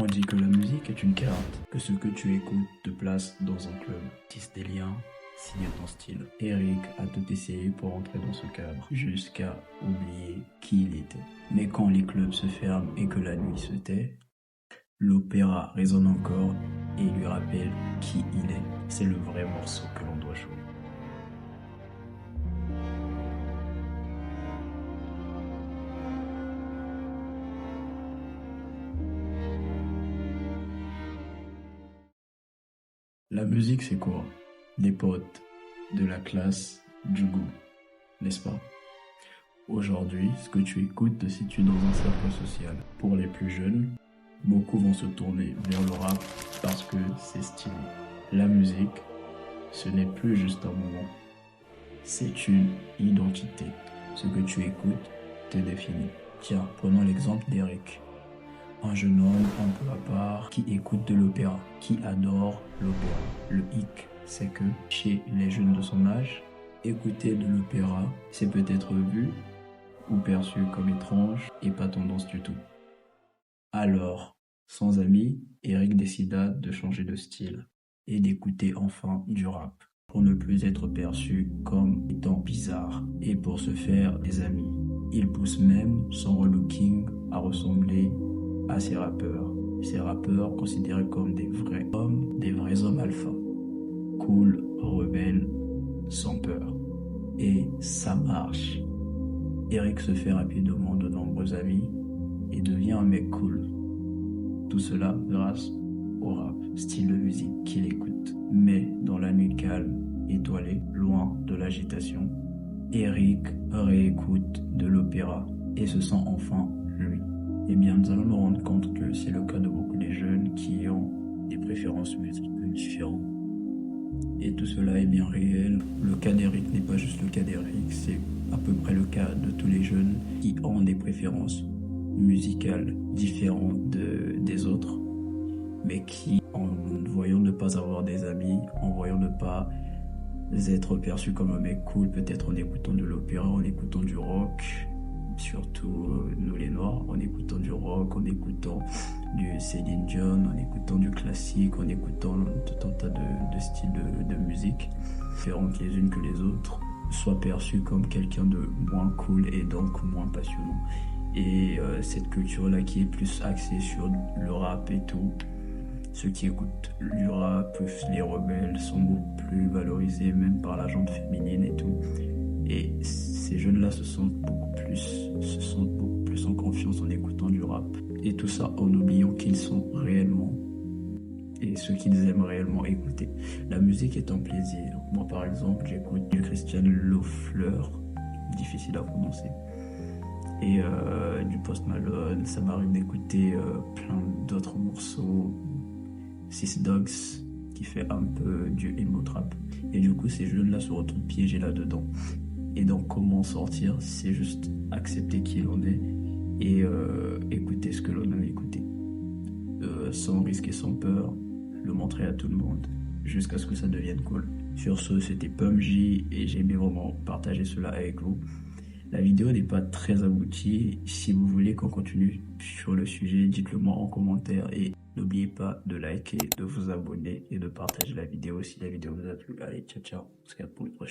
On dit que la musique est une carte, que ce que tu écoutes te place dans un club, tisse des liens, signe ton style. Eric a tout essayé pour entrer dans ce cadre, jusqu'à oublier qui il était. Mais quand les clubs se ferment et que la nuit se tait, l'opéra résonne encore et lui rappelle qui il est. C'est le vrai morceau que l'on doit jouer. La musique, c'est quoi? Des potes, de la classe, du goût, n'est-ce pas? Aujourd'hui, ce que tu écoutes te situe dans un cercle social. Pour les plus jeunes, beaucoup vont se tourner vers le rap parce que c'est stylé. La musique, ce n'est plus juste un moment, c'est une identité. Ce que tu écoutes te définit. Tiens, prenons l'exemple d'Eric. Un jeune homme un peu à part qui écoute de l'opéra, qui adore l'opéra. Le hic, c'est que chez les jeunes de son âge, écouter de l'opéra, c'est peut-être vu ou perçu comme étrange et pas tendance du tout. Alors, sans amis, Eric décida de changer de style et d'écouter enfin du rap pour ne plus être perçu comme étant bizarre et pour se faire des amis. Il pousse même son relooking à ressembler à ces rappeurs considérés comme des vrais hommes alpha, cool, rebelles, sans peur. Et ça marche. Eric se fait rapidement de nombreux amis et devient un mec cool. Tout cela grâce au rap, style de musique qu'il écoute. Mais dans la nuit calme, étoilée, loin de l'agitation, Eric réécoute de l'opéra et se sent enfin lui. Eh bien, nous allons nous rendre compte que c'est le cas de beaucoup des jeunes qui ont des préférences musicales différentes. Et tout cela est bien réel. Le cas d'Eric n'est pas juste le cas d'Eric, c'est à peu près le cas de tous les jeunes qui ont des préférences musicales différentes des autres, mais qui, en voyant ne pas avoir des amis, en voyant ne pas être perçus comme un mec cool, peut-être en écoutant de l'opéra, en écoutant du rock, surtout nous les noirs, en écoutant du rock, en écoutant du Céline Dion, en écoutant du classique, en écoutant tout un tas de styles de musique différentes les unes que les autres, soient perçus comme quelqu'un de moins cool et donc moins passionnant. Et cette culture-là qui est plus axée sur le rap et tout, ceux qui écoutent du rap, les rebelles, sont beaucoup plus valorisés même par la gente féminine et tout. Et ces jeunes-là se sentent beaucoup plus en confiance en écoutant du rap. Et tout ça en oubliant qu'ils sont réellement et ce qu'ils aiment réellement écouter. La musique est un plaisir. Moi, par exemple, j'écoute du Christian Lafleur, difficile à prononcer, et du Post Malone. Ça m'arrive d'écouter plein d'autres morceaux. Six Dogs, qui fait un peu du emo trap. Et du coup, ces jeunes-là se retrouvent piégés là-dedans. Et donc, comment sortir? C'est juste accepter qui l'on est et écouter ce que l'on a écouté. Sans risque et sans peur, le montrer à tout le monde, jusqu'à ce que ça devienne cool. Sur ce, c'était PUBG et j'ai aimé vraiment partager cela avec vous. La vidéo n'est pas très aboutie. Si vous voulez qu'on continue sur le sujet, dites-le moi en commentaire et n'oubliez pas de liker, de vous abonner et de partager la vidéo si la vidéo vous a plu. Allez, ciao, ciao. On se capte pour une prochaine.